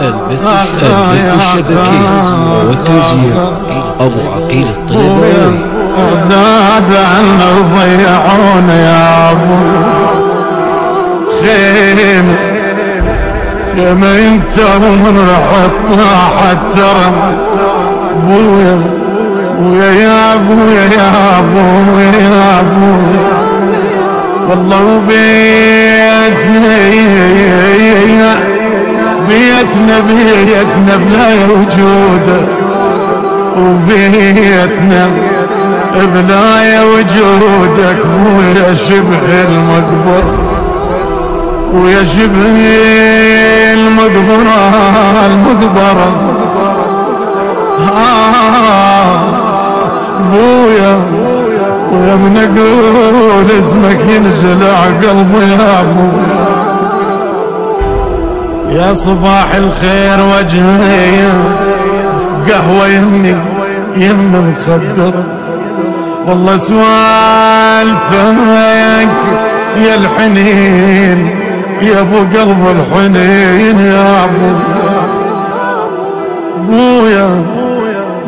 البث الشبكي والتوزيع أبو عقيل الطلباوي. زاد عنا وضيعونا يا أبو خيمة انت ومن رحت طاحت ترى ابويا ويا ابويا يا ابويا يا ابويا والله بيتنا بلا وجوده وبيتنا بلا وجودك ويا شبه المقبر ويا شبه المقبرة بويا ويا من اقول اسمك ينجلع قلبي يا ابويا. يا صباح الخير وجهي قهوة يمني مخدر والله سوالفك يا الحنين يا ابو قلب الحنين يا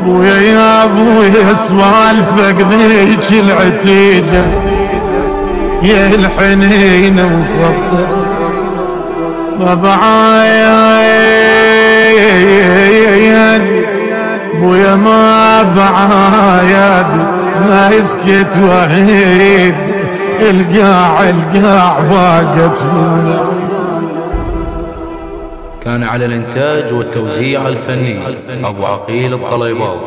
بويا يا ابويا سوالفك ذيك العتيجة يا الحنين وسطر ما بعايد بويا ما بعايد ما يسكت وحيد القاع باقت منه. كان على الإنتاج والتوزيع الفني أبو عقيل الطليباوي.